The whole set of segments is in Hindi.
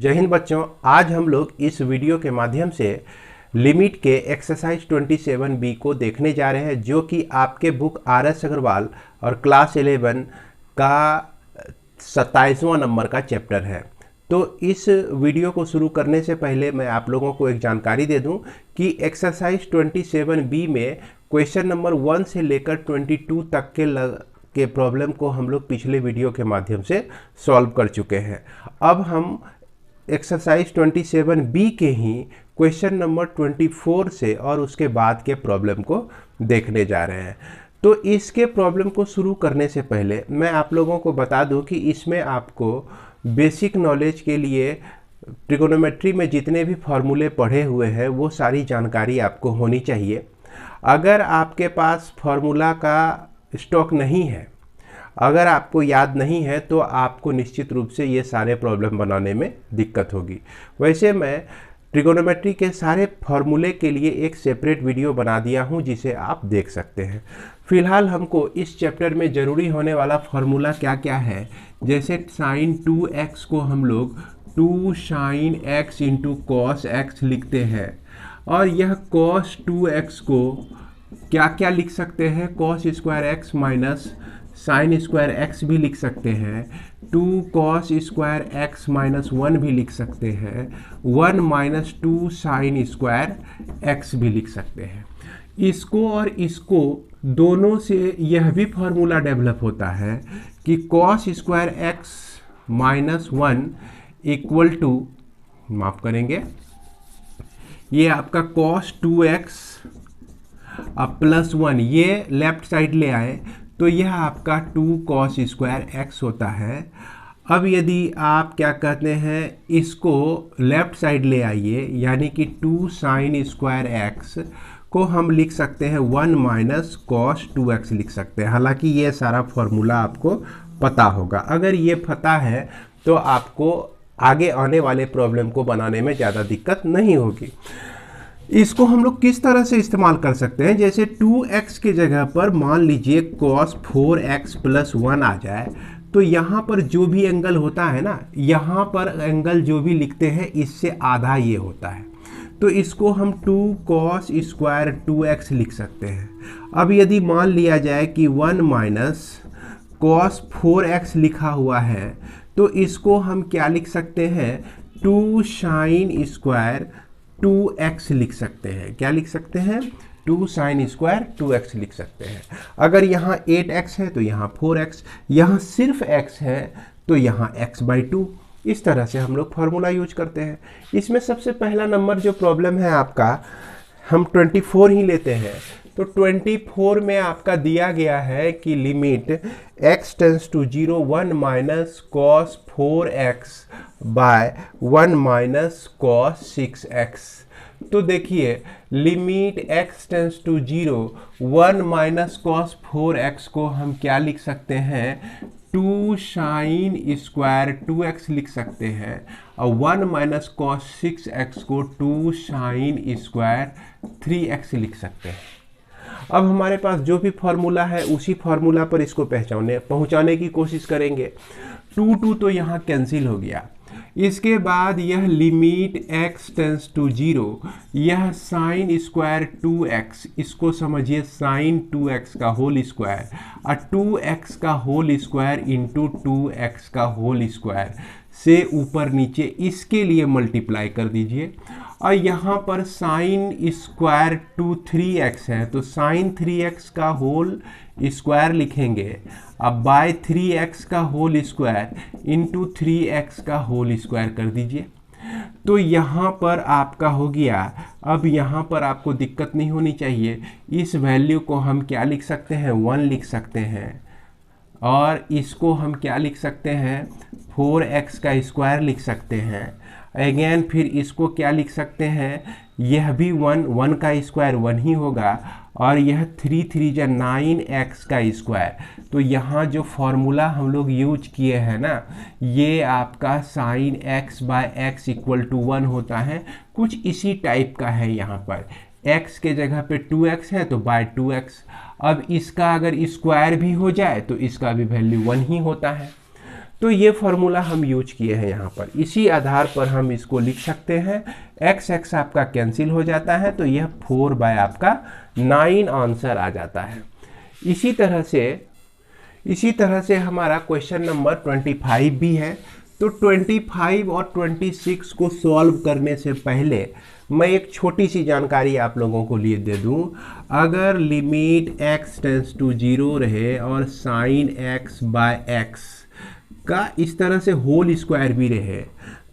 जय हिंद बच्चों। आज हम लोग इस वीडियो के माध्यम से लिमिट के एक्सरसाइज 27B को देखने जा रहे हैं, जो कि आपके बुक RS अग्रवाल और क्लास 11 का 27वां नंबर का चैप्टर है। तो इस वीडियो को शुरू करने से पहले मैं आप लोगों को एक जानकारी दे दूं कि एक्सरसाइज 27B में क्वेश्चन नंबर 1 से लेकर 22 तक के प्रॉब्लम को हम लोग पिछले वीडियो के माध्यम से सॉल्व कर चुके हैं। अब हम एक्सरसाइज 27B के ही क्वेश्चन नंबर 24 से और उसके बाद के प्रॉब्लम को देखने जा रहे हैं। तो इसके प्रॉब्लम को शुरू करने से पहले मैं आप लोगों को बता दूं कि इसमें आपको बेसिक नॉलेज के लिए ट्रिगोनोमेट्री में जितने भी फॉर्मूले पढ़े हुए हैं वो सारी जानकारी आपको होनी चाहिए। अगर आपके पास फॉर्मूला का स्टॉक नहीं है, अगर आपको याद नहीं है, तो आपको निश्चित रूप से ये सारे प्रॉब्लम बनाने में दिक्कत होगी। वैसे मैं ट्रिगोनोमेट्री के सारे फॉर्मूले के लिए एक सेपरेट वीडियो बना दिया हूँ, जिसे आप देख सकते हैं। फिलहाल हमको इस चैप्टर में ज़रूरी होने वाला फॉर्मूला क्या क्या है, जैसे sin 2x को हम लोग 2 sin x into cos x लिखते हैं, और यह cos 2x को क्या क्या लिख सकते हैं, cos square x minus sine square x भी लिख सकते हैं, 2 cos स्क्वायर एक्स माइनस 1 भी लिख सकते हैं, 1 माइनस 2 साइन स्क्वायर एक्स भी लिख सकते हैं। इसको और इसको दोनों से यह भी फार्मूला डेवलप होता है कि cos square x minus 1 equal to, माफ करेंगे, ये आपका cos 2x अब प्लस 1, ये लेफ्ट साइड ले आए तो यह आपका 2 cos स्क्वायर एक्स होता है। अब यदि आप क्या कहते हैं, इसको लेफ्ट साइड ले आइए, यानी कि 2 sin स्क्वायर एक्स को हम लिख सकते हैं 1 माइनस cos 2x लिख सकते हैं। हालांकि ये सारा फॉर्मूला आपको पता होगा। अगर ये पता है तो आपको आगे आने वाले प्रॉब्लम को बनाने में ज़्यादा दिक्कत नहीं होगी। इसको हम लोग किस तरह से इस्तेमाल कर सकते हैं, जैसे 2x के जगह पर मान लीजिए cos 4x प्लस 1 आ जाए, तो यहाँ पर जो भी एंगल होता है ना, यहाँ पर एंगल जो भी लिखते हैं इससे आधा ये होता है, तो इसको हम 2 cos स्क्वायर 2x लिख सकते हैं। अब यदि मान लिया जाए कि 1 माइनस cos 4x लिखा हुआ है, तो इसको हम क्या लिख सकते हैं, 2 sin स्क्वायर 2x लिख सकते हैं। क्या लिख सकते हैं, 2 sin स्क्वायर 2x लिख सकते हैं। अगर यहाँ 8x है तो यहाँ 4x, यहाँ सिर्फ x है तो यहाँ x/2। इस तरह से हम लोग फार्मूला यूज करते हैं। इसमें सबसे पहला नंबर जो प्रॉब्लम है आपका, हम 24 ही लेते हैं। तो 24 में आपका दिया गया है कि limit x tends to 0 1 minus cos 4x by 1 minus cos 6x। तो देखिए, limit x tends to 0 1 minus cos 4x को हम क्या लिख सकते हैं, 2 sin स्क्वायर 2x लिख सकते हैं, और 1 माइनस cos 6x को 2 sin स्क्वायर 3x लिख सकते हैं। अब हमारे पास जो भी फार्मूला है उसी फार्मूला पर इसको पहुंचाने की कोशिश करेंगे। 2 तो यहाँ कैंसिल हो गया। इसके बाद यह लिमिट x टेंस टू 0, यह साइन स्क्वायर 2x, इसको समझिए साइन 2x का होल स्क्वायर, और 2x का होल स्क्वायर इंटू 2x का होल स्क्वायर से ऊपर नीचे इसके लिए मल्टीप्लाई कर दीजिए। और यहाँ पर साइन स्क्वायर 3x है, तो साइन 3x का होल स्क्वायर लिखेंगे, अब बाय 3x का होल स्क्वायर इंटू 3x का होल स्क्वायर कर दीजिए। तो यहाँ पर आपका हो गया। अब यहाँ पर आपको दिक्कत नहीं होनी चाहिए। इस वैल्यू को हम क्या लिख सकते हैं, 1 लिख सकते हैं, और इसको हम क्या लिख सकते हैं, 4x का स्क्वायर लिख सकते हैं। अगेन फिर इसको क्या लिख सकते हैं, यह भी 1 का स्क्वायर 1 ही होगा, और यह 3 3 जा 9x का स्क्वायर। तो यहाँ जो फॉर्मूला हम लोग यूज किए हैं ना, ये आपका sine x by x equal to 1 होता है, कुछ इसी टाइप का है। यहाँ पर x के जगह पे 2x है तो बाय 2x। अब इसका अगर स्क्वायर भी हो जाए तो इसका भी वैल्यू 1 ही होता है। तो ये फार्मूला हम यूज किए हैं यहाँ पर, इसी आधार पर हम इसको लिख सकते हैं। एक्स एक्स आपका कैंसिल हो जाता है, तो यह 4 आपका 9 आंसर आ जाता है। इसी तरह से हमारा क्वेश्चन नंबर 25 भी है। तो 25 और 26 को सॉल्व करने से पहले मैं एक छोटी सी जानकारी आप लोगों को लिए दे दूं। अगर लिमिट x टेंस टू 0 रहे और साइन x बाय x का इस तरह से होल स्क्वायर भी रहे,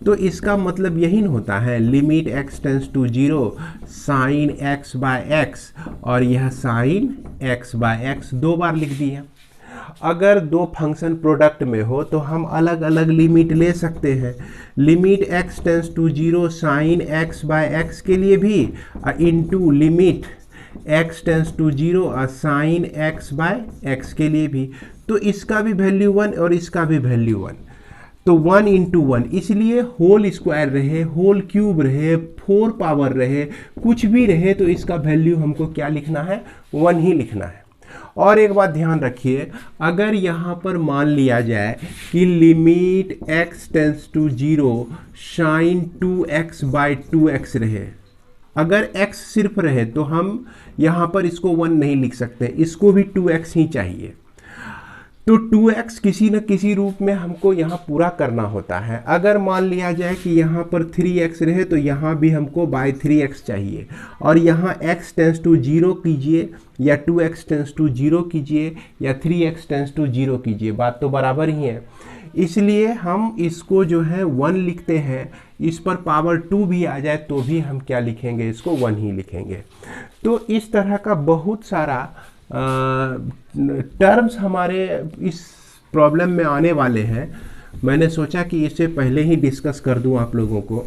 तो इसका मतलब यही होता है limit x tends to 0 sine x by x, और यह साइन x बाय x 2 बार लिख दिया। अगर दो फंक्शन प्रोडक्ट में हो तो हम अलग अलग लिमिट ले सकते हैं। Limit x tends to 0 sine x by x के लिए भी into limit x tends to 0 sine x by x के लिए भी। तो इसका भी वैल्यू 1 और इसका भी वैल्यू 1, तो 1 इंटू 1, इसलिए होल स्क्वायर रहे, होल क्यूब रहे, 4 पावर रहे, कुछ भी रहे, तो इसका वैल्यू हमको क्या लिखना है, 1 ही लिखना है। और एक बात ध्यान रखिए, अगर यहाँ पर मान लिया जाए कि limit x tends to 0 sine 2x by 2x रहे, अगर x सिर्फ रहे तो हम यहाँ पर इसको 1 नहीं लिख सकते, इसको भी 2x ही चाहिए। तो 2x किसी न किसी रूप में हमको यहाँ पूरा करना होता है। अगर मान लिया जाए कि यहाँ पर 3x रहे तो यहाँ भी हमको बाई 3x चाहिए, और यहाँ x टेंस टू 0 कीजिए या 2x टेंस टू 0 कीजिए या 3x टेंस टू 0 कीजिए, बात तो बराबर ही है। इसलिए हम इसको जो है 1 लिखते हैं, इस पर पावर 2 भी आ जाए तो भी हम क्या लिखेंगे, इसको 1 ही लिखेंगे। तो इस तरह का बहुत सारा टर्म्स हमारे इस प्रॉब्लम में आने वाले हैं। मैंने सोचा कि इससे पहले ही डिस्कस कर दूं आप लोगों को।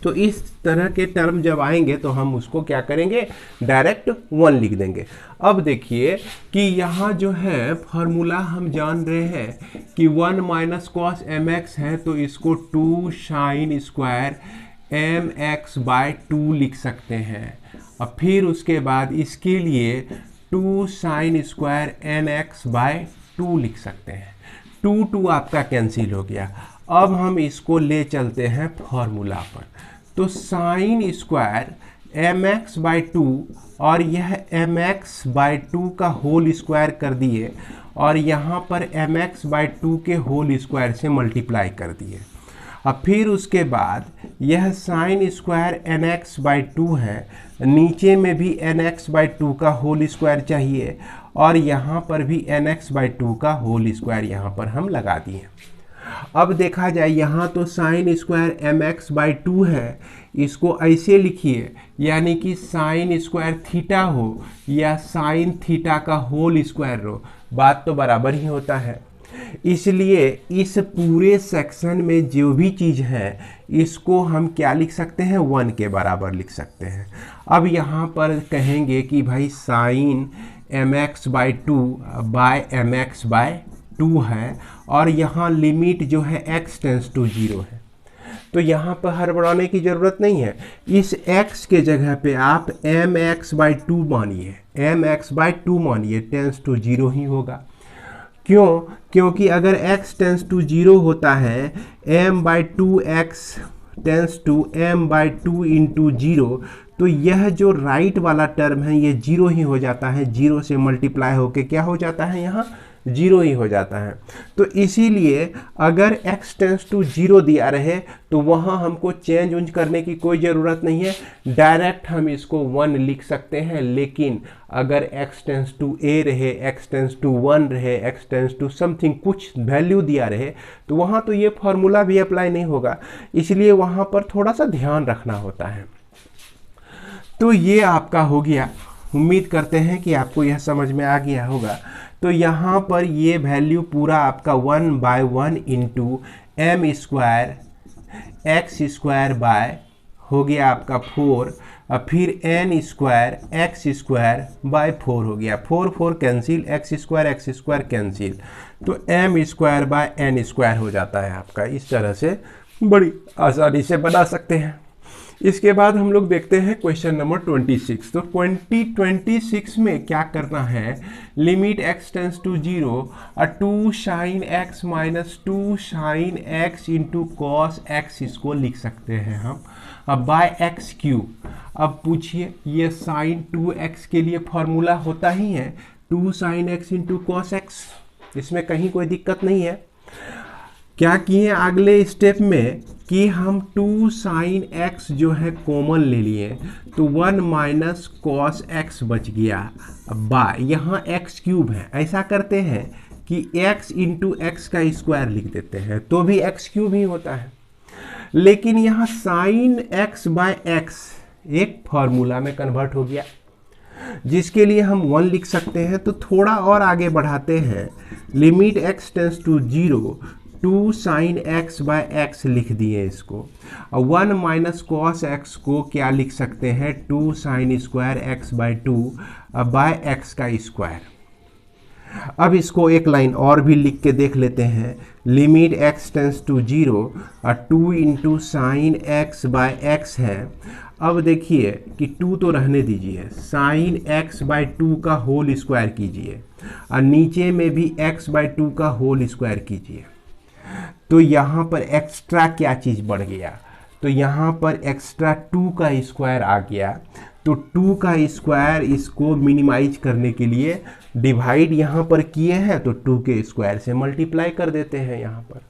तो इस तरह के टर्म जब आएंगे तो हम उसको क्या करेंगे, डायरेक्ट 1 लिख देंगे। अब देखिए कि यहाँ जो है फार्मूला हम जान रहे हैं कि 1 माइनस कॉस mx है, तो इसको 2 साइन स्क्वायर mx बाय 2 लिख सकते हैं। और फिर उसके बाद इसके लिए 2 साइन स्क्वायर nx बाय 2 लिख सकते हैं। 2 आपका कैंसिल हो गया। अब हम इसको ले चलते हैं फॉर्मूला पर। तो साइन स्क्वायर mx बाय 2 और यह mx बाय 2 का होल स्क्वायर कर दिए, और यहाँ पर mx बाय 2 के होल स्क्वायर से मल्टीप्लाई कर दिए। अब फिर उसके बाद यह साइन स्क्वायर nx बाई 2 है, नीचे में भी nx बाई 2 का होल स्क्वायर चाहिए, और यहाँ पर भी nx बाई 2 का होल स्क्वायर यहाँ पर हम लगा दिए। अब देखा जाए यहाँ तो साइन स्क्वायर mx बाई 2 है, इसको ऐसे लिखिए, यानी कि साइन स्क्वायर थीटा हो या साइन थीटा का होल स्क्वायर हो, बात तो बराबर ही होता है। इसलिए इस पूरे सेक्शन में जो भी चीज़ है इसको हम क्या लिख सकते हैं, 1 के बराबर लिख सकते हैं। अब यहाँ पर कहेंगे कि भाई sine mx by 2 by mx by 2 है, और यहाँ लिमिट जो है x टेंस टू 0 है, तो यहाँ पर हड़बड़ाने की ज़रूरत नहीं है। इस x के जगह पे आप mx बाई 2 मानिए, mx बाई 2 मानिए, टेंस टू 0 ही होगा। क्यों? क्योंकि अगर x टेंस टू 0 होता है, m by 2x tends to m by 2 into 0, तो यह जो राइट वाला टर्म है ये 0 ही हो जाता है, 0 से मल्टीप्लाई होके क्या हो जाता है, यहाँ 0 ही हो जाता है। तो इसीलिए अगर x टेंस टू 0 दिया रहे तो वहाँ हमको चेंज उंज करने की कोई ज़रूरत नहीं है, डायरेक्ट हम इसको 1 लिख सकते हैं। लेकिन अगर x टेंस टू a रहे, x टेंस टू 1 रहे, x टेंस टू समथिंग कुछ वैल्यू दिया रहे, तो वहाँ तो ये फार्मूला भी अप्लाई नहीं होगा, इसलिए वहाँ पर थोड़ा सा ध्यान रखना होता है। तो ये आपका हो गया, उम्मीद करते हैं कि आपको यह समझ में आ गया होगा। तो यहाँ पर ये वैल्यू पूरा आपका 1 by 1 into m square x square by हो गया आपका 4, और फिर n square x square by 4 हो गया, 4 कैंसिल, x स्क्वायर कैंसिल, तो m square by n square हो जाता है आपका। इस तरह से बड़ी आसानी से बना सकते हैं। इसके बाद हम लोग देखते हैं क्वेश्चन नंबर 26। तो 26 में क्या करना है, limit x tends to 0 2 sine x minus 2 sine x into cos x, इसको लिख सकते हैं हम। अब बाय एक्स क्यूब, अब पूछिए ये साइन 2x के लिए फॉर्मूला होता ही है 2 sine x into cos x, इसमें कहीं कोई दिक्कत नहीं है। क्या किए अगले स्टेप में कि हम 2 साइन x जो है कॉमन ले लिए, तो 1 माइनस कॉस x बच गया। अब बाय यहाँ x क्यूब है, ऐसा करते हैं कि x इंटू एक्स का स्क्वायर लिख देते हैं तो भी x क्यूब ही होता है। लेकिन यहाँ साइन x बाय x एक फॉर्मूला में कन्वर्ट हो गया जिसके लिए हम 1 लिख सकते हैं। तो थोड़ा और आगे बढ़ाते हैं, limit x tends to 0 2 sine x by x लिख दिए इसको, और 1 माइनस कॉस x को क्या लिख सकते हैं 2 sine square x by 2 by x का स्क्वायर। अब इसको एक लाइन और भी लिख के देख लेते हैं, limit x tends to 0 2 into sine x by x है। अब देखिए कि 2 तो रहने दीजिए, साइन x बाय 2 का होल स्क्वायर कीजिए और नीचे में भी x बाय 2 का होल स्क्वायर कीजिए। तो यहाँ पर एक्स्ट्रा क्या चीज़ बढ़ गया, तो यहाँ पर एक्स्ट्रा 2 का स्क्वायर आ गया। तो 2 का स्क्वायर इसको मिनिमाइज करने के लिए डिवाइड यहाँ पर किए हैं, तो 2 के स्क्वायर से मल्टीप्लाई कर देते हैं यहाँ पर।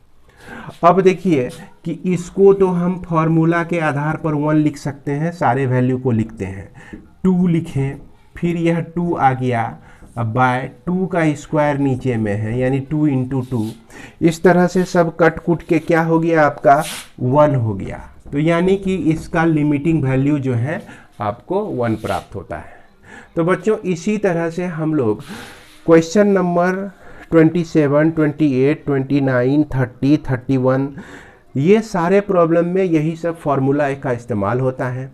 अब देखिए कि इसको तो हम फॉर्मूला के आधार पर 1 लिख सकते हैं, सारे वैल्यू को लिखते हैं, 2 लिखें, फिर यह 2 आ गया, अब बाय 2 का स्क्वायर नीचे में है यानी 2 इंटू 2, इस तरह से सब कट कुट के क्या हो गया आपका 1 हो गया। तो यानी कि इसका लिमिटिंग वैल्यू जो है आपको 1 प्राप्त होता है। तो बच्चों इसी तरह से हम लोग क्वेश्चन नंबर 27, 28, 29, 30, 31 ये सारे प्रॉब्लम में यही सब फॉर्मूला का इस्तेमाल होता है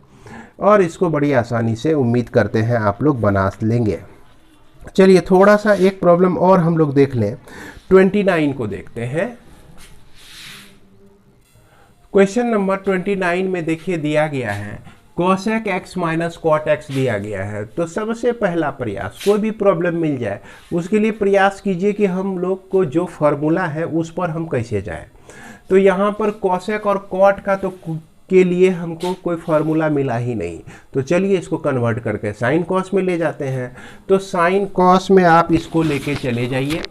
और इसको बड़ी आसानी से उम्मीद करते हैं आप लोग बना लेंगे। चलिए थोड़ा सा एक प्रॉब्लम और हम लोग देख लें, 29 को देखते हैं। क्वेश्चन नंबर 29 में देखिए दिया गया है cosec x minus cot x दिया गया है। तो सबसे पहला प्रयास, कोई भी प्रॉब्लम मिल जाए उसके लिए प्रयास कीजिए कि हम लोग को जो फॉर्मूला है उस पर हम कैसे जाएं। तो यहाँ पर कोसेक और कॉट का तो के लिए हमको कोई फार्मूला मिला ही नहीं, तो चलिए इसको कन्वर्ट करके साइन कॉस में ले जाते हैं। तो साइन कॉस में आप इसको लेके चले जाइए,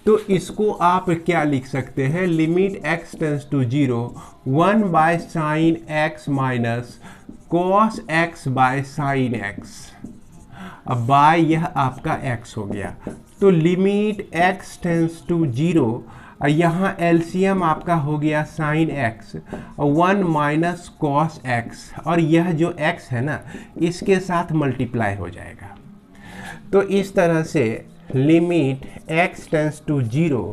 तो इसको आप क्या लिख सकते हैं, limit x tends to 0 1 by sine x minus cos x by sine x, अब बाय यह आपका x हो गया। तो लिमिट x टेंस टू 0 यहाँ एलसीएम आपका हो गया sine x 1 minus cos x, और यह जो x है ना इसके साथ मल्टीप्लाई हो जाएगा। तो इस तरह से लिमिट x टेंस टू 0,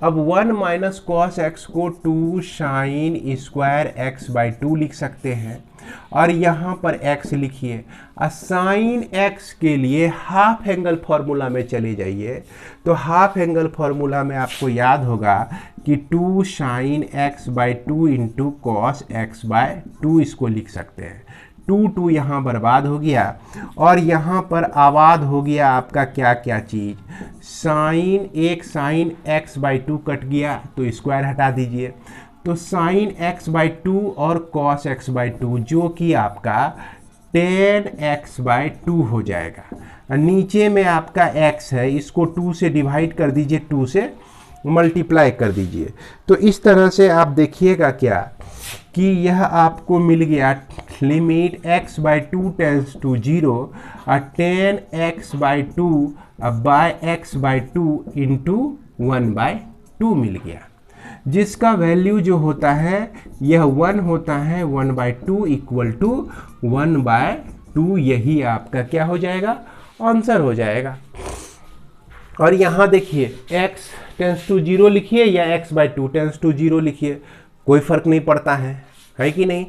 अब 1 माइनस कॉस x को 2 साइन स्क्वायर x बाई 2 लिख सकते हैं, और यहाँ पर x लिखिए। साइन x के लिए हाफ एंगल फॉर्मूला में चले जाइए। तो हाफ एंगल फॉर्मूला में आपको याद होगा कि 2 sine x by 2 into cos x by 2 इसको लिख सकते हैं। 2 यहाँ बर्बाद हो गया, और यहाँ पर आबाद हो गया आपका क्या क्या चीज़, साइन, एक साइन x बाई 2 कट गया तो स्क्वायर हटा दीजिए, तो साइन x बाई 2 और कॉस x बाई 2 जो कि आपका tan x बाई 2 हो जाएगा। नीचे में आपका x है, इसको 2 से डिवाइड कर दीजिए, 2 से मल्टीप्लाई कर दीजिए। तो इस तरह से आप देखिएगा क्या कि यह आपको मिल गया limit x by 2 tends to 0 tan x by 2 by x by 2 into 1 by 2 मिल गया, जिसका वैल्यू जो होता है यह 1 होता है। 1 बाई 2 इक्वल टू 1 बाय 2, यही आपका क्या हो जाएगा, आंसर हो जाएगा। और यहाँ देखिए x टेंस टू 0 लिखिए या x बाई 2 टेंस टू 0 लिखिए, कोई फर्क नहीं पड़ता है, है कि नहीं।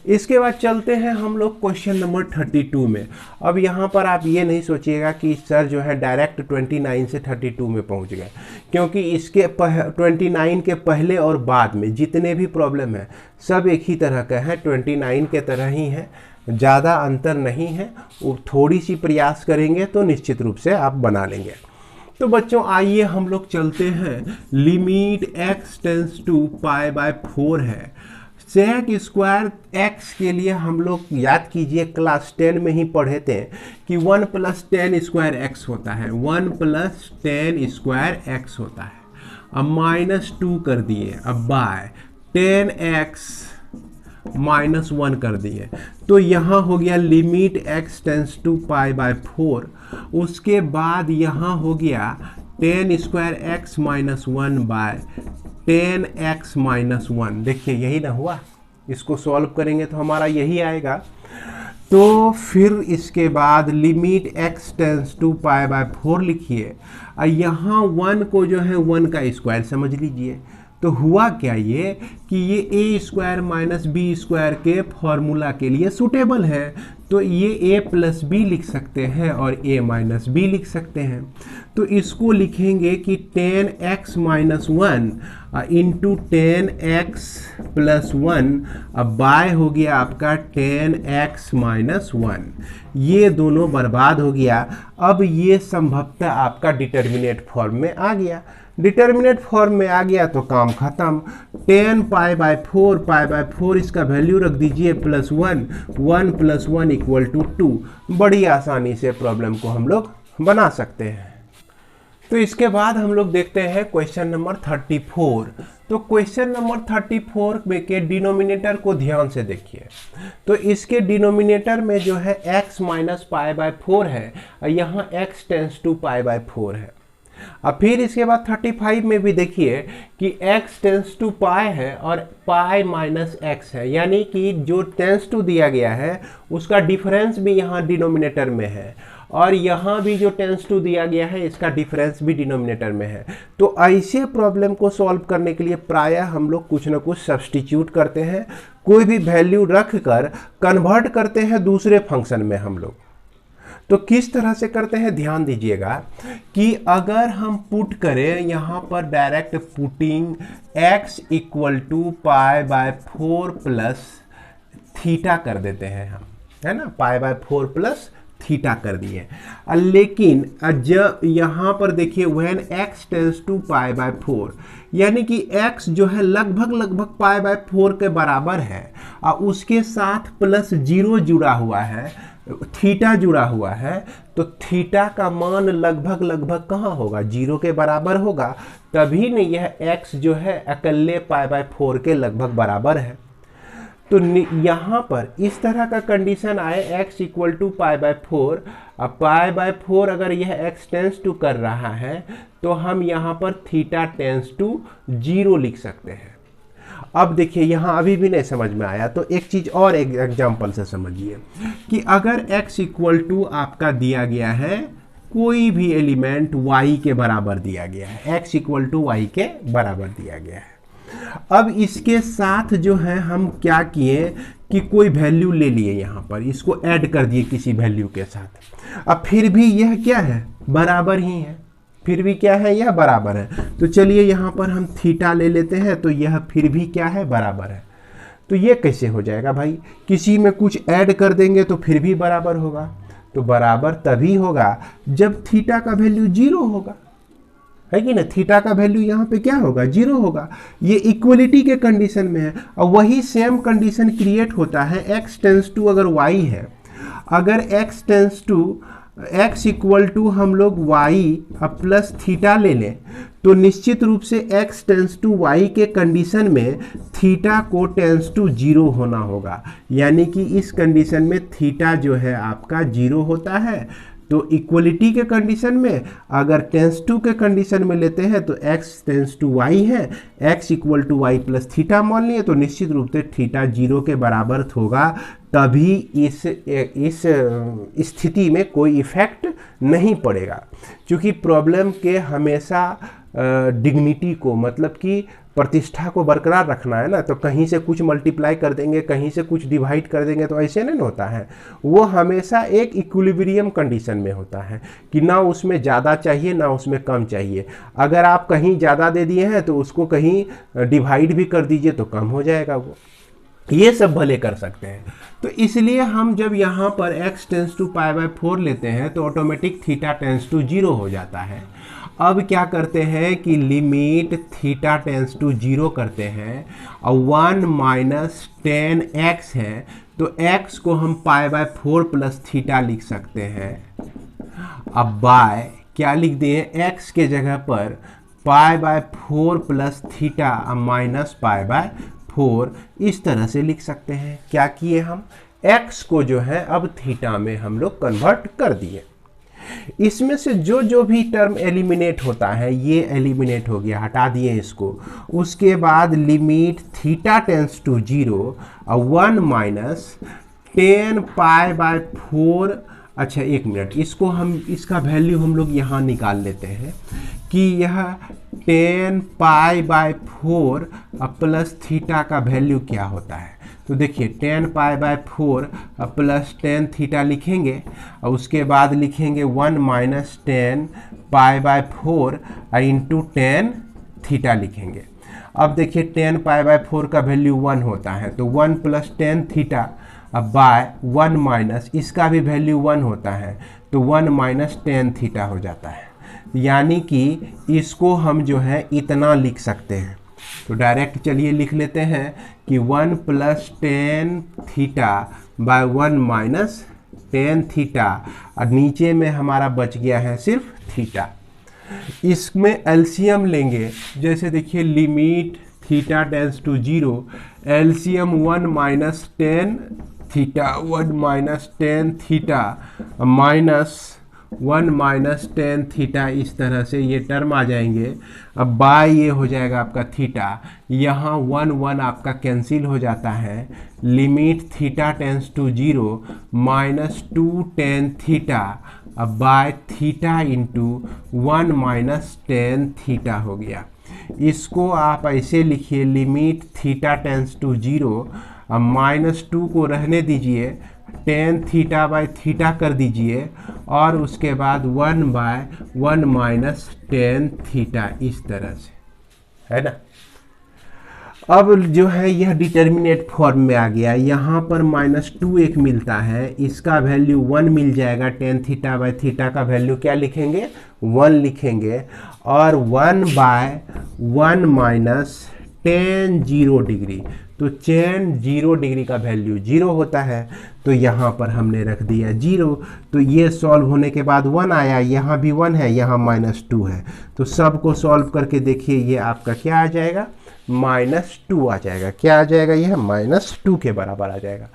इसके बाद चलते हैं हम लोग क्वेश्चन नंबर 32 में। अब यहाँ पर आप ये नहीं सोचिएगा कि सर जो है डायरेक्ट 29 से 32 में पहुँच गए, क्योंकि इसके 29 के पहले और बाद में जितने भी प्रॉब्लम है सब एक ही तरह का है, 29 के तरह ही है, ज़्यादा अंतर नहीं है। थोड़ी सी प्रयास करेंगे तो निश्चित रूप से आप बना लेंगे। तो बच्चों आइए हम लोग चलते हैं, limit x tends to pi by 4 है। सेक स्क्वायर x के लिए हम लोग याद कीजिए क्लास 10 में ही पढ़े थे कि 1 + 10 स्क्वायर x होता है, 1 + 10 स्क्वायर x होता है। अब -2 कर दिए, अब बाय 10x -1 कर दिए, तो यहाँ हो गया limit x tends to pi by 4। उसके बाद यहाँ हो गया 10 स्क्वायर x -1 बाय 10x -1। देखिए यही ना हुआ, इसको सॉल्व करेंगे तो हमारा यही आएगा। तो फिर इसके बाद limit x tends to pi by 4 लिखिए, और यहाँ 1 को जो है 1 का स्क्वायर समझ लीजिए। तो हुआ क्या ये कि ये a² - b² के फॉर्मूला के लिए सूटेबल है, तो ये a + b लिख सकते हैं और a - b लिख सकते हैं। तो इसको लिखेंगे कि 10x - 1 इंटू 10x + 1, अब बाय हो गया आपका 10x - 1। ये दोनों बर्बाद हो गया। अब ये संभवतः आपका डिटर्मिनेट फॉर्म में आ गया। डिटर्मिनेट फॉर्म में आ गया तो काम खत्म। 10 पाई बाय 4 इसका वैल्यू रख दीजिए +1, 1 + 1 = 2। बड़ी आसानी से प्रॉब्लम को हम लोग बना सकते हैं। तो इसके बाद हम लोग देखते हैं क्वेश्चन नंबर 34। तो क्वेश्चन नंबर 34 में के डिनोमिनेटर को ध्यान से देखिए। तो इसके डिनोमिनेटर में जो है x - पाई बाय 4 है, और यहाँ x tends to pi by 4 है। अब फिर इसके बाद 35 में भी देखिए कि x टेंस टू पाई है और पाई - x है, यानी कि जो टेंस टू दिया गया है उसका डिफरेंस भी यहाँ डिनोमिनेटर में है, और यहाँ भी जो टेंस टू दिया गया है इसका डिफरेंस भी डिनोमिनेटर में है। तो ऐसे प्रॉब्लम को सॉल्व करने के लिए प्रायः हम लोग कुछ ना कुछ सब्स्टिट्यूट करते हैं, कोई भी वैल्यू रख कर कन्वर्ट करते हैं दूसरे फंक्शन में हम लोग। तो किस तरह से करते हैं ध्यान दीजिएगा कि अगर हम पुट करें यहाँ पर direct putting x = pi by 4 plus theta कर देते हैं हम, है ना, पाई बाय 4 प्लस थीटा कर दिए। लेकिन जब यहाँ पर देखिए when x tends to pi by 4, यानी कि x जो है लगभग पाई बाय 4 के बराबर है, और उसके साथ +0 जुड़ा हुआ है, थीटा जुड़ा हुआ है, तो थीटा का मान लगभग कहाँ होगा, 0 के बराबर होगा। तभी नहीं यह x जो है अकेले पाई बाय 4 के लगभग बराबर है। तो यहाँ पर इस तरह का कंडीशन आए x = पाई बाय 4, अब पाई बाय 4 अगर यह x टेंस टू कर रहा है तो हम यहाँ पर थीटा टेंस टू 0 लिख सकते हैं। अब देखिए यहाँ अभी भी नहीं समझ में आया, तो एक चीज़ और एक एग्जांपल से समझिए कि अगर x = आपका दिया गया है, कोई भी एलिमेंट y के बराबर दिया गया है, x = y के बराबर दिया गया है। अब इसके साथ जो है हम क्या किए कि कोई वैल्यू ले लिए, यहाँ पर इसको ऐड कर दिए किसी वैल्यू के साथ। अब फिर भी यह क्या है, बराबर ही है, फिर भी क्या है, यह बराबर है। तो चलिए यहाँ पर हम थीटा ले लेते हैं, तो यह फिर भी क्या है, बराबर है। तो ये कैसे हो जाएगा भाई, किसी में कुछ ऐड कर देंगे तो फिर भी बराबर होगा। तो बराबर तभी होगा जब थीटा का वैल्यू 0 होगा, है कि ना। थीटा का वैल्यू यहाँ पे क्या होगा, 0 होगा। ये इक्वलिटी के कंडीशन में है, और वही सेम कंडीशन क्रिएट होता है x टेंस टू अगर y है, अगर x टेंस टू x = हम लोग y प्लस थीटा ले लें, तो निश्चित रूप से x टेंस टू y के कंडीशन में थीटा को टेंस टू 0 होना होगा, यानी कि इस कंडीशन में थीटा जो है आपका 0 होता है। तो इक्वलिटी के कंडीशन में अगर टेंस टू के कंडीशन में लेते हैं तो x टेंस टू y है, x = y प्लस थीटा मान लिए, तो निश्चित रूप से थीटा 0 के बराबर होगा। तभी इस स्थिति में कोई इफेक्ट नहीं पड़ेगा, क्योंकि प्रॉब्लम के हमेशा डिग्निटी को, मतलब कि प्रतिष्ठा को बरकरार रखना है ना, तो कहीं से कुछ मल्टीप्लाई कर देंगे, कहीं से कुछ डिवाइड कर देंगे, तो ऐसे नहीं होता है। वो हमेशा एक इक्विलिब्रियम कंडीशन में होता है कि ना उसमें ज़्यादा चाहिए ना उसमें कम चाहिए। अगर आप कहीं ज़्यादा दे दिए हैं तो उसको कहीं डिवाइड भी कर दीजिए तो कम हो जाएगा। वो ये सब भले कर सकते हैं। तो इसलिए हम जब यहाँ पर x टेंस टू π/4 लेते हैं तो ऑटोमेटिक थीटा टेंस टू 0 हो जाता है। अब क्या करते हैं कि लिमिट थीटा टेंस टू 0 करते हैं और 1 माइनस 10x है, तो x को हम π/4 प्लस थीटा लिख सकते हैं। अब बाय क्या लिख दिए, x के जगह पर π/4 प्लस थीटा माइनस π/4 इस तरह से लिख सकते हैं। क्या किए हम, x को जो है अब थीटा में हम लोग कन्वर्ट कर दिए। इसमें से जो जो भी टर्म एलिमिनेट होता है ये एलिमिनेट हो गया, हटा दिए इसको। उसके बाद लिमिट थीटा टेंस टू 0 और 1 माइनस 10 π/4। अच्छा एक मिनट, इसको हम इसका वैल्यू हम लोग यहाँ निकाल लेते हैं कि यह 10 π/4 प्लस थीटा का वैल्यू क्या होता है। तो देखिए 10 π/4 प्लस 10 थीटा लिखेंगे और उसके बाद लिखेंगे 1 माइनस 10 π/4 इंटू 10 थीटा लिखेंगे। अब देखिए 10 π/4 का वैल्यू 1 होता है, तो 1 प्लस 10 थीटा अब बाय 1 माइनस इसका भी वैल्यू 1 होता है, तो 1 माइनस 10 थीटा हो जाता है। यानी कि इसको हम जो है इतना लिख सकते हैं। तो डायरेक्ट चलिए लिख लेते हैं कि 1 plus 10 theta by 1 minus 10 theta, और नीचे में हमारा बच गया है सिर्फ थीटा। इसमें एलसीएम लेंगे, जैसे देखिए limit theta tends to 0, LCM 1 minus 10 theta 1 minus 10 theta minus 1 minus 10 theta, इस तरह से ये टर्म आ जाएंगे। अब बाय ये हो जाएगा आपका थीटा, यहाँ 1 1 आपका कैंसिल हो जाता है। Limit theta tends to 0 minus 2 10 theta अब by theta into 1 minus 10 theta हो गया। इसको आप ऐसे लिखिए, लिमिट थीटा टेंस टू 0, अब माइनस 2 को रहने दीजिए, 10 थीटा बाय थीटा कर दीजिए और उसके बाद 1 बाय 1 माइनस 10 थीटा, इस तरह से, है ना। अब जो है यह डिटर्मिनेट फॉर्म में आ गया। यहाँ पर -2 एक मिलता है, इसका वैल्यू 1 मिल जाएगा। 10 थीटा बाय थीटा का वैल्यू क्या लिखेंगे, 1 लिखेंगे, और 1 बाय 1 माइनस 10 0 डिग्री, तो 10 0 डिग्री का वैल्यू 0 होता है, तो यहाँ पर हमने रख दिया 0। तो ये सॉल्व होने के बाद 1 आया, यहाँ भी 1 है, यहाँ -2 है, तो सबको सॉल्व करके देखिए ये आपका क्या आ जाएगा, -2 आ जाएगा। क्या आ जाएगा, यह -2 के बराबर आ जाएगा।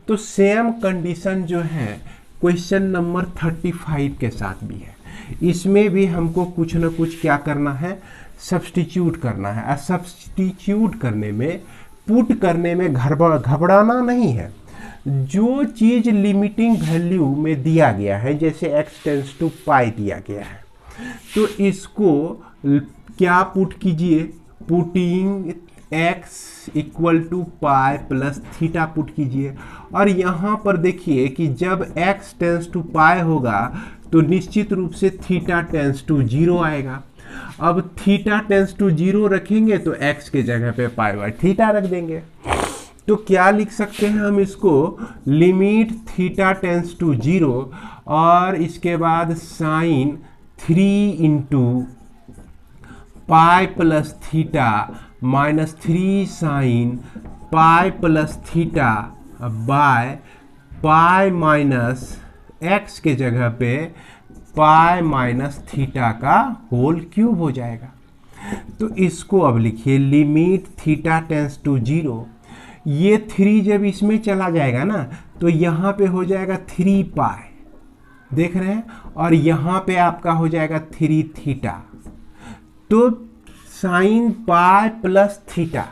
तो सेम कंडीशन जो है क्वेश्चन नंबर 35 के साथ भी है। इसमें भी हमको कुछ ना कुछ क्या करना है, सब्स्टिट्यूट करना है। सब्स्टिट्यूट करने में, पुट करने में घबराना नहीं है। जो चीज़ लिमिटिंग वैल्यू में दिया गया है, जैसे x टेंस टू पाई दिया गया है, तो इसको क्या पुट कीजिए, putting x equal to pi plus theta put कीजिए। और यहाँ पर देखिए कि जब x टेंस टू पाई होगा तो निश्चित रूप से थीटा टेंस टू 0 आएगा। अब थीटा टेंस टू 0 रखेंगे तो x के जगह पे पाई बाय थीटा रख देंगे। तो क्या लिख सकते हैं हम इसको, लिमिट थीटा टेंस टू 0 और इसके बाद sine 3 into pi plus theta minus 3 sine pi plus theta by pi minus x के जगह पे पाई माइनस थीटा का होल क्यूब हो जाएगा। तो इसको अब लिखिए, लिमिट थीटा टेंस टू 0, ये 3 जब इसमें चला जाएगा ना तो यहाँ पे हो जाएगा 3 पाई, देख रहे हैं, और यहाँ पे आपका हो जाएगा 3 थीटा। तो साइन पाई प्लस थीटा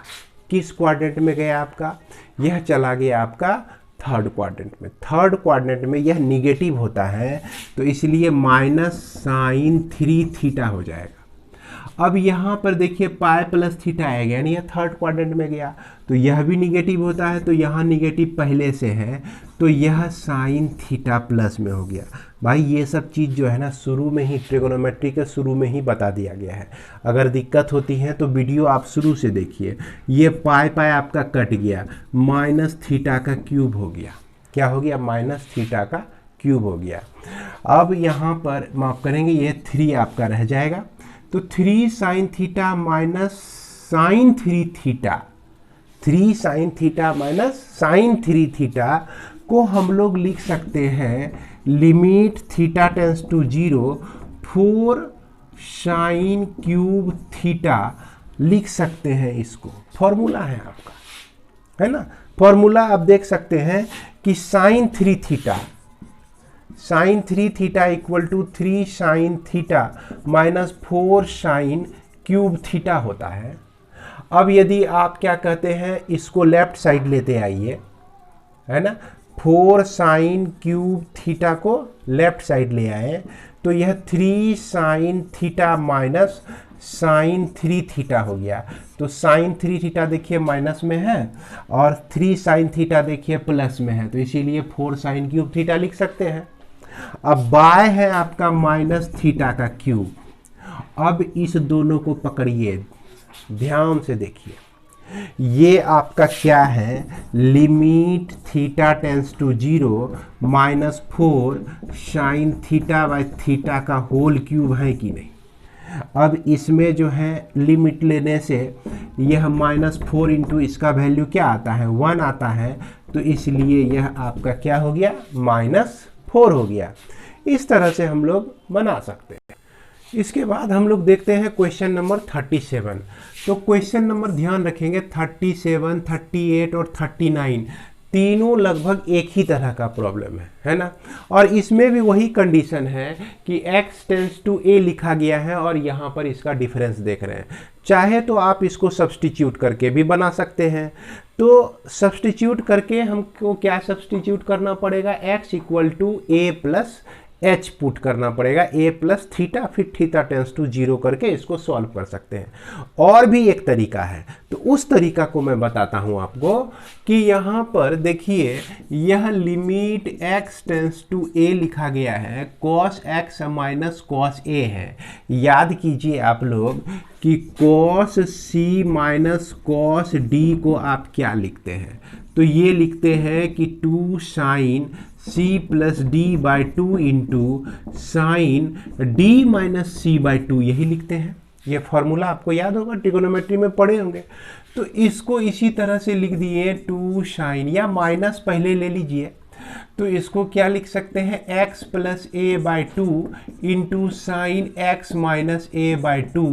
किस क्वाड्रेंट में गया आपका, यह चला गया आपका थर्ड क्वाड्रेंट में। थर्ड क्वाड्रेंट में यह निगेटिव होता है, तो इसलिए माइनस साइन 3 थीटा हो जाएगा। अब यहाँ पर देखिए पाई प्लस थीटा आएगा, यानी यह थर्ड क्वाड्रेंट में गया, तो यह भी निगेटिव होता है, तो यहाँ निगेटिव पहले से है, तो यह साइन थीटा प्लस में हो गया। भाई ये सब चीज़ जो है ना शुरू में ही, ट्रिगोनोमेट्री के शुरू में ही बता दिया गया है। अगर दिक्कत होती है तो वीडियो आप शुरू से देखिए। ये पाई पाई आपका कट गया, माइनस थीटा का क्यूब हो गया। क्या हो गया? माइनस थीटा का क्यूब हो गया। अब यहाँ पर माफ करेंगे, ये 3 आपका रह जाएगा, तो 3 sine theta minus sine 3 theta, 3 sine theta minus sine 3 theta को हम लोग लिख सकते हैं limit theta tends to 0 4 sine cube theta लिख सकते हैं। इसको फॉर्मूला है आपका, है ना। फॉर्मूला आप देख सकते हैं कि sine 3 theta, sine 3 theta equal to 3 sine theta minus 4 sine cube theta होता है। अब यदि आप क्या कहते हैं, इसको लेफ्ट साइड लेते आइए, है ना, 4 साइन क्यूब थीटा को लेफ्ट साइड ले आए, तो यह 3 sine theta minus sine 3 theta हो गया। तो साइन 3 थीटा देखिए माइनस में है और 3 साइन थीटा देखिए प्लस में है, तो इसीलिए 4 साइन क्यूब थीटा लिख सकते हैं। अब बाय है आपका माइनस थीटा का क्यूब। अब इस दोनों को पकड़िए, ध्यान से देखिए, ये आपका क्या है, limit theta tends to 0 minus 4 sine theta by theta का होल क्यूब है कि नहीं। अब इसमें जो है लिमिट लेने से यह माइनस 4 इंटू इसका वैल्यू क्या आता है, 1 आता है, तो इसलिए यह आपका क्या हो गया, -4 हो गया। इस तरह से हम लोग बना सकते हैं। इसके बाद हम लोग देखते हैं क्वेश्चन नंबर 37। तो क्वेश्चन नंबर ध्यान रखेंगे 37, 38 और 39 तीनों लगभग एक ही तरह का प्रॉब्लम है ना। और इसमें भी वही कंडीशन है कि x टेंस टू a लिखा गया है और यहाँ पर इसका डिफरेंस देख रहे हैं। चाहे तो आप इसको सब्स्टिट्यूट करके भी बना सकते हैं। तो सब्स्टिट्यूट करके हमको क्या सब्स्टिट्यूट करना पड़ेगा, x equal to a plus h put करना पड़ेगा, a प्लस थीटा, फिर थीटा टेंस टू 0 करके इसको सॉल्व कर सकते हैं। और भी एक तरीका है, तो उस तरीका को मैं बताता हूं आपको कि यहाँ पर देखिए यह limit x tends to a लिखा गया है, cos x minus cos a है। याद कीजिए आप लोग कि cos c minus cos d को आप क्या लिखते हैं, तो ये लिखते हैं कि 2 sine c plus D by 2 into sine D minus C by 2, यही लिखते हैं। ये फॉर्मूला आपको याद होगा, ट्रिगोनोमेट्री में पढ़े होंगे। तो इसको इसी तरह से लिख दिए 2 साइन, या माइनस पहले ले लीजिए, तो इसको क्या लिख सकते हैं, x plus A by 2 into sine x minus A by 2।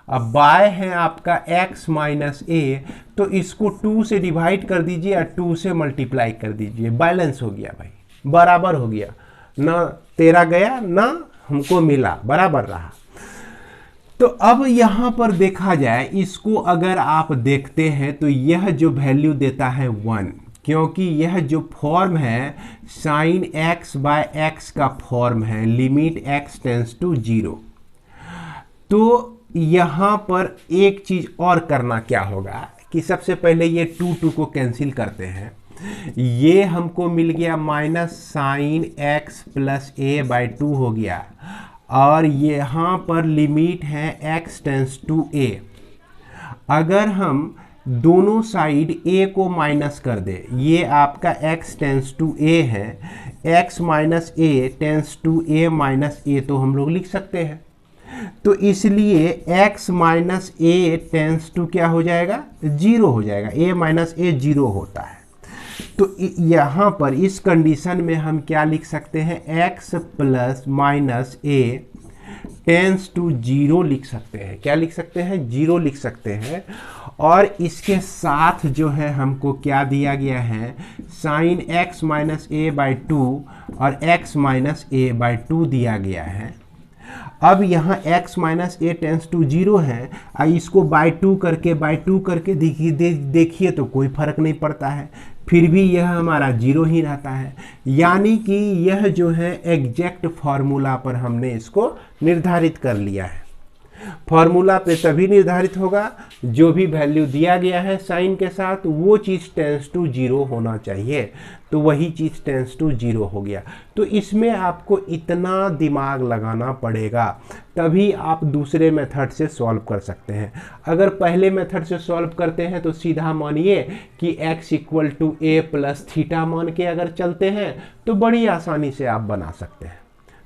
अब बाय है आपका x माइनस ए, तो इसको 2 से डिवाइड कर दीजिए और 2 से मल्टीप्लाई कर दीजिए, बैलेंस हो गया भाई, बराबर हो गया ना, तेरा गया ना हमको मिला, बराबर रहा। तो अब यहाँ पर देखा जाए, इसको अगर आप देखते हैं तो यह जो वैल्यू देता है 1, क्योंकि यह जो फॉर्म है साइन x बाय x का फॉर्म है, लिमिट x टेंस टू 0। तो यहाँ पर एक चीज और करना क्या होगा कि सबसे पहले ये 2 को कैंसिल करते हैं, ये हमको मिल गया minus sine x plus A by 2 हो गया, और यहाँ पर लिमिट है x टेंस टू a। अगर हम दोनों साइड a को माइनस कर दे, ये आपका x टेंस टू a है, x minus A tends to a minus A, तो हम लोग लिख सकते हैं। तो इसलिए x minus A tends to क्या हो जाएगा, 0 हो जाएगा, a माइनस ए 0 होता है। तो यहाँ पर इस कंडीशन में हम क्या लिख सकते हैं, x plus minus A tends to 0 लिख सकते हैं। क्या लिख सकते हैं, 0 लिख सकते हैं। और इसके साथ जो है हमको क्या दिया गया है, sine x minus A by 2 और x माइनस ए बाई 2 दिया गया है। अब यहाँ x minus A tends to 0 है, इसको बाई 2 करके देखिए तो कोई फर्क नहीं पड़ता है, फिर भी यह हमारा 0 ही रहता है। यानी कि यह जो है एग्जैक्ट फार्मूला पर हमने इसको निर्धारित कर लिया है। फॉर्मूला पे तभी निर्धारित होगा जो भी वैल्यू दिया गया है साइन के साथ वो चीज़ टेंस टू जीरो होना चाहिए, तो वही चीज़ टेंस टू जीरो हो गया। तो इसमें आपको इतना दिमाग लगाना पड़ेगा, तभी आप दूसरे मेथड से सॉल्व कर सकते हैं। अगर पहले मेथड से सॉल्व करते हैं तो सीधा मानिए कि x equal to a plus theta मान के अगर चलते हैं तो बड़ी आसानी से आप बना सकते हैं।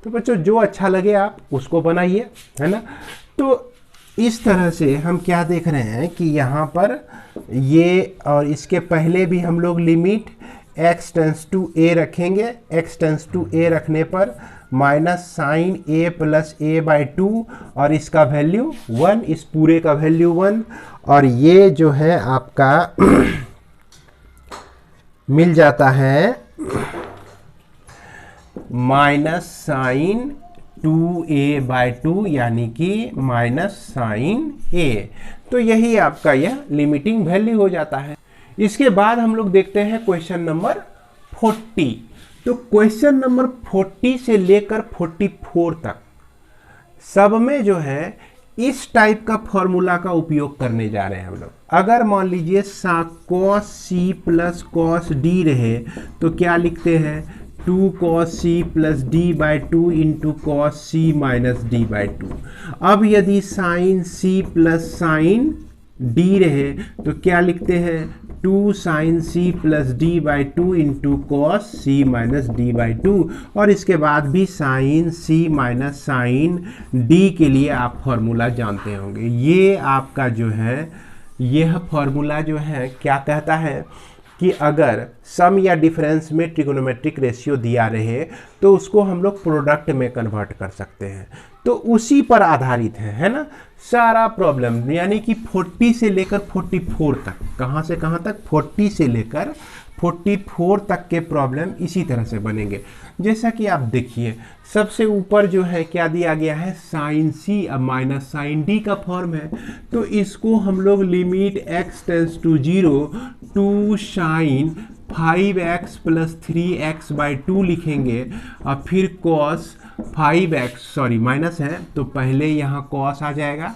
तो बच्चों जो अच्छा लगे आप उसको बनाइए, है ना। तो इस तरह से हम क्या देख रहे हैं कि यहाँ पर ये और इसके पहले भी हम लोग limit x tends to a रखेंगे। x टेंस टू a रखने पर minus sine a plus a by 2 और इसका वैल्यू 1, इस पूरे का वैल्यू 1, और ये जो है आपका मिल जाता है माइनस साइन 2a बाई 2 यानी कि माइनस साइन a। तो यही आपका यह लिमिटिंग वैल्यू हो जाता है। इसके बाद हम लोग देखते हैं क्वेश्चन नंबर 40। तो क्वेश्चन नंबर 40 से लेकर 44 तक सब में जो है इस टाइप का फॉर्मूला का उपयोग करने जा रहे हैं हम लोग। अगर मान लीजिए cos c plus cos d रहे तो क्या लिखते हैं 2 cos c plus d by 2 into cos c minus d by 2। अब यदि sine c plus sine d रहे तो क्या लिखते हैं 2 sine c plus d by 2 into cos c minus d by 2। और इसके बाद भी sine c minus sine d के लिए आप फॉर्मूला जानते होंगे। ये आपका जो है यह फॉर्मूला जो है क्या कहता है कि अगर सम या डिफरेंस में ट्रिगोनोमेट्रिक रेशियो दिया रहे तो उसको हम लोग प्रोडक्ट में कन्वर्ट कर सकते हैं। तो उसी पर आधारित है ना सारा प्रॉब्लम, यानी कि 40 से लेकर 44 तक। कहाँ से कहाँ तक? 40 से लेकर 44 तक के प्रॉब्लम इसी तरह से बनेंगे। जैसा कि आप देखिए सबसे ऊपर जो है क्या दिया गया है साइन सी अब माइनस साइन डी का फॉर्म है, तो इसको हम लोग limit x tends to 0 to sine 5x plus 3x by 2 लिखेंगे और फिर cos 5x सॉरी माइनस है तो पहले यहाँ cos आ जाएगा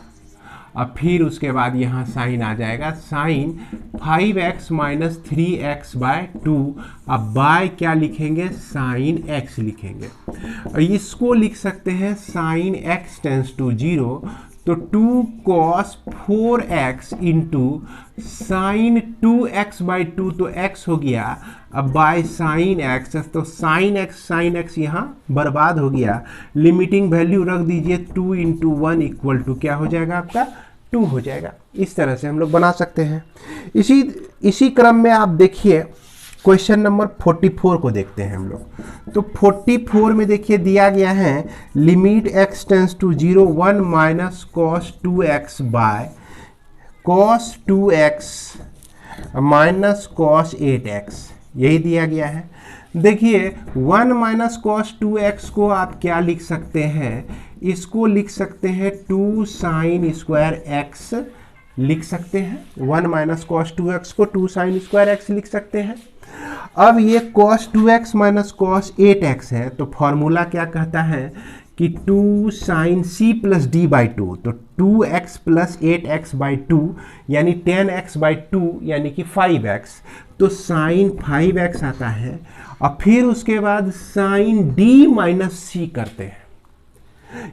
और फिर उसके बाद यहाँ साइन आ जाएगा sign 5x minus 3x bye 2। अब बाय क्या लिखेंगे साइन x लिखेंगे और इसको लिख सकते हैं साइन x टेंस टू 0 तो 2 cos 4x into sine 2x by 2 तो x हो गया। अब बाय साइन x तो साइन x यहाँ बर्बाद हो गया। लिमिटिंग वैल्यू रख दीजिए 2 इंटू 1 इक्वल टू क्या हो जाएगा आपका 2 हो जाएगा। इस तरह से हम लोग बना सकते हैं। इसी क्रम में आप देखिए क्वेश्चन नंबर 44 को देखते हैं हम लोग। तो 44 में देखिए दिया गया है limit x tends to 0 1 minus cos 2x by cos 2x minus cos 8x, यही दिया गया है। देखिए 1 माइनस कॉस 2x को आप क्या लिख सकते हैं, इसको लिख सकते हैं 2 साइन स्क्वायर x लिख सकते हैं। 1 माइनस कॉस 2x को 2 साइन स्क्वायर x लिख सकते हैं। अब ये cos 2x minus cos 8x है तो फॉर्मूला क्या कहता है कि 2 sine c plus d by 2 तो 2x प्लस 8x बाई 2 यानी 10x बाई 2 यानी कि 5x, तो साइन 5x आता है और फिर उसके बाद साइन d माइनस c करते हैं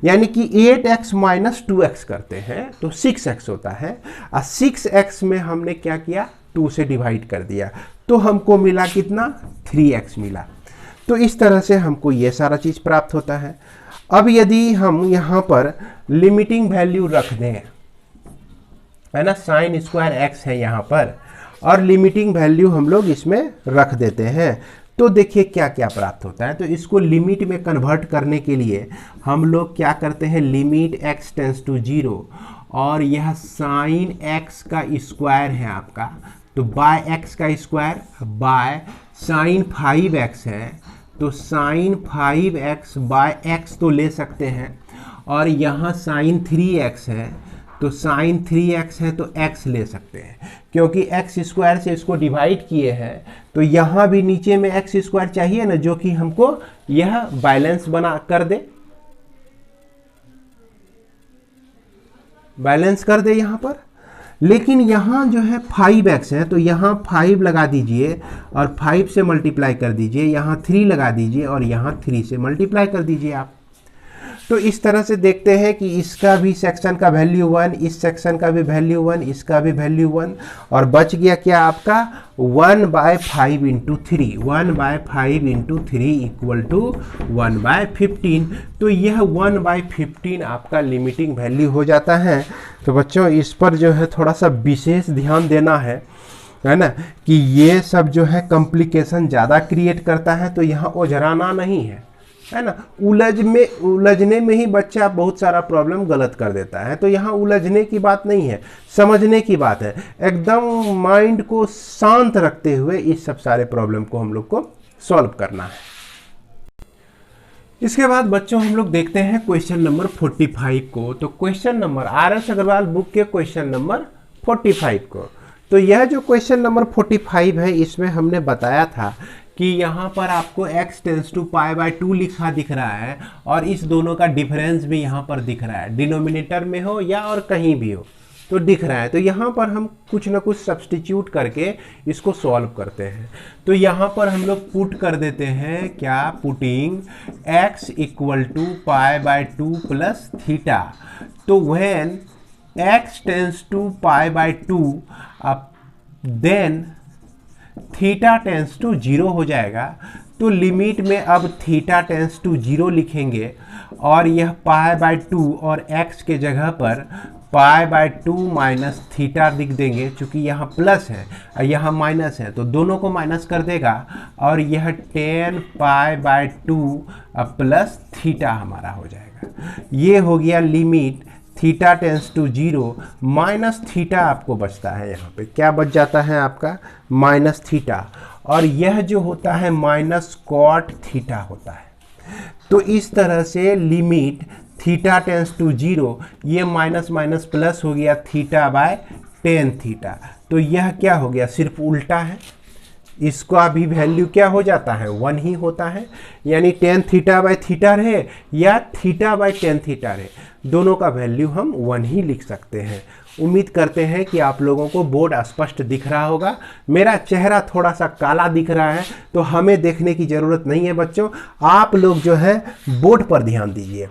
यानी कि 8x माइनस 2x करते हैं तो 6x होता है और 6x में हमने क्या किया 2 से डिवाइड कर दिया तो हमको मिला कितना 3x मिला। तो इस तरह से हमको ये सारा चीज़ प्राप्त होता है। अब यदि हम यहाँ पर लिमिटिंग वैल्यू रख दें, है ना, साइन स्क्वायर x है यहाँ पर और लिमिटिंग वैल्यू हम लोग इसमें रख देते हैं तो देखिए क्या क्या प्राप्त होता है। तो इसको लिमिट में कन्वर्ट करने के लिए हम लोग क्या करते हैं लिमिट x टेंस टू 0 और यह साइन x का स्क्वायर है आपका तो बाय x का स्क्वायर बाय साइन 5x है तो साइन 5x बाय x तो ले सकते हैं और यहाँ साइन 3x है तो साइन 3x है तो x ले सकते हैं क्योंकि x स्क्वायर से इसको डिवाइड किए हैं तो यहाँ भी नीचे में x स्क्वायर चाहिए ना जो कि हमको यह बैलेंस बना कर दे। बैलेंस कर दे यहाँ पर। लेकिन यहाँ जो है 5x है तो यहाँ 5 लगा दीजिए और 5 से मल्टीप्लाई कर दीजिए, यहाँ 3 लगा दीजिए और यहाँ 3 से मल्टीप्लाई कर दीजिए आप। तो इस तरह से देखते हैं कि इसका भी सेक्शन का वैल्यू 1, इस सेक्शन का भी वैल्यू 1, इसका भी वैल्यू 1, और बच गया क्या आपका 1/5 इंटू 3, 1/5 इंटू 3 इक्वल टू 1/15। तो यह 1/15 आपका लिमिटिंग वैल्यू हो जाता है। तो बच्चों इस पर जो है थोड़ा सा विशेष ध्यान देना है ना, कि ये सब जो है कॉम्प्लिकेशन ज़्यादा क्रिएट करता है। तो यहाँ ओझराना नहीं है ना, उलझने में ही बच्चा बहुत सारा प्रॉब्लम गलत कर देता है। तो यहाँ उलझने की बात नहीं है, समझने की बात है। एकदम माइंड को शांत रखते हुए इस सब सारे प्रॉब्लम को हम लोग को सॉल्व करना है। इसके बाद बच्चों हम लोग देखते हैं क्वेश्चन नंबर 45 को। तो question number RS Agarwal book के क्वेश्चन नंबर 45 को। तो यह जो क्वेश्चन नंबर 45 है, इसमें हमने बताया था कि यहाँ पर आपको x टेंस टू π/2 लिखा दिख रहा है और इस दोनों का डिफरेंस भी यहाँ पर दिख रहा है, डिनोमिनेटर में हो या और कहीं भी हो तो दिख रहा है। तो यहाँ पर हम कुछ ना कुछ सब्स्टिट्यूट करके इसको सॉल्व करते हैं। तो यहाँ पर हम लोग पुट कर देते हैं क्या, putting x equal to π/2 plus theta. तो when x tends to π/2 then theta tends to 0 हो जाएगा। तो लिमिट में अब थीटा टेंस टू 0 लिखेंगे और यह π/2 और x के जगह पर π/2 माइनस थीटा लिख देंगे। चूँकि यहाँ प्लस है और यहाँ माइनस है तो दोनों को माइनस कर देगा और यह 10 π/2 प्लस थीटा हमारा हो जाएगा। ये हो गया limit theta tends to 0 minus theta आपको बचता है। यहाँ पे क्या बच जाता है आपका, माइनस थीटा, और यह जो होता है माइनस कॉट थीटा होता है। तो इस तरह से लिमिट थीटा टेंस टू 0, ये माइनस माइनस प्लस हो गया थीटा बाय टेन थीटा। तो यह क्या हो गया, सिर्फ उल्टा है, इसका भी वैल्यू क्या हो जाता है 1 ही होता है। यानी टेन थीटा बाय थीटा रहे या थीटा बाय टेन थीटा रहे, दोनों का वैल्यू हम 1 ही लिख सकते हैं। उम्मीद करते हैं कि आप लोगों को बोर्ड स्पष्ट दिख रहा होगा। मेरा चेहरा थोड़ा सा काला दिख रहा है तो हमें देखने की ज़रूरत नहीं है बच्चों, आप लोग जो है बोर्ड पर ध्यान दीजिए।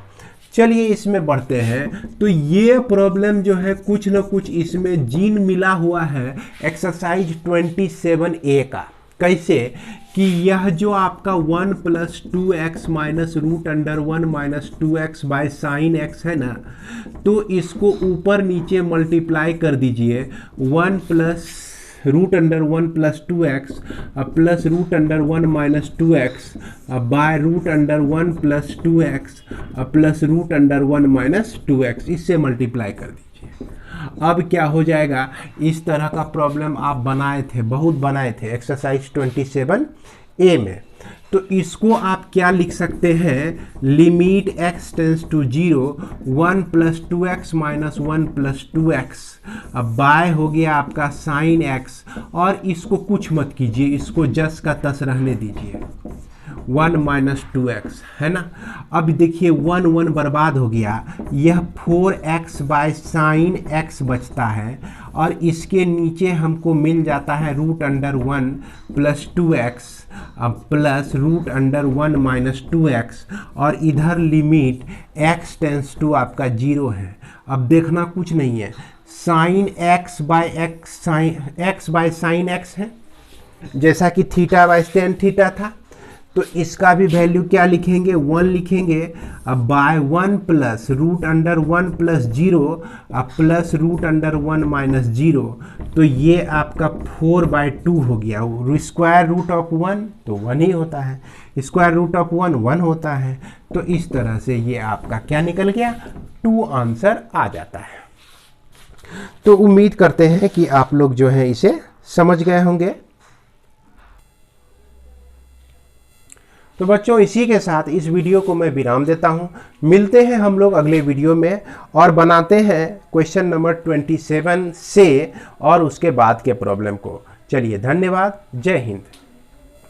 चलिए इसमें बढ़ते हैं। तो ये प्रॉब्लम जो है कुछ ना कुछ इसमें जीन मिला हुआ है एक्सरसाइज 27A का। कैसे कि यह जो आपका 1 + 2x minus √1 minus 2x bye sine x है ना, तो इसको ऊपर नीचे मल्टीप्लाई कर दीजिए 1 + √1 + 2x plus √1 minus 2x by √1 + 2x plus √1 minus 2x, इससे मल्टीप्लाई कर दीजिए। अब क्या हो जाएगा, इस तरह का प्रॉब्लम आप बनाए थे, बहुत बनाए थे एक्सरसाइज 27A में। तो इसको आप क्या लिख सकते हैं, limit x tends to 0 1 + 2x minus 1 + 2x अब बाय हो गया आपका साइन x, और इसको कुछ मत कीजिए, इसको जस का तस रहने दीजिए 1 - 2x है ना। अब देखिए 1 1 बर्बाद हो गया, यह 4x बाय साइन x बचता है और इसके नीचे हमको मिल जाता है √1 + 2x प्लस √1 माइनस 2x, और इधर लिमिट x टेंस टू आपका 0 है। अब देखना कुछ नहीं है, sine x by sine x है, जैसा कि थीटा बाय टेन थीटा था। तो इसका भी वैल्यू क्या लिखेंगे, 1 लिखेंगे। अब by 1 plus √1 plus 0 plus √1 minus 0, तो ये आपका 4/2 हो गया। स्क्वायर रूट ऑफ 1 तो 1 ही होता है, स्क्वायर रूट ऑफ 1 1 होता है। तो इस तरह से ये आपका क्या निकल गया, 2 आंसर आ जाता है। तो उम्मीद करते हैं कि आप लोग जो है इसे समझ गए होंगे। तो बच्चों इसी के साथ इस वीडियो को मैं विराम देता हूं। मिलते हैं हम लोग अगले वीडियो में और बनाते हैं क्वेश्चन नंबर 27 से और उसके बाद के प्रॉब्लम को। चलिए धन्यवाद, जय हिंद।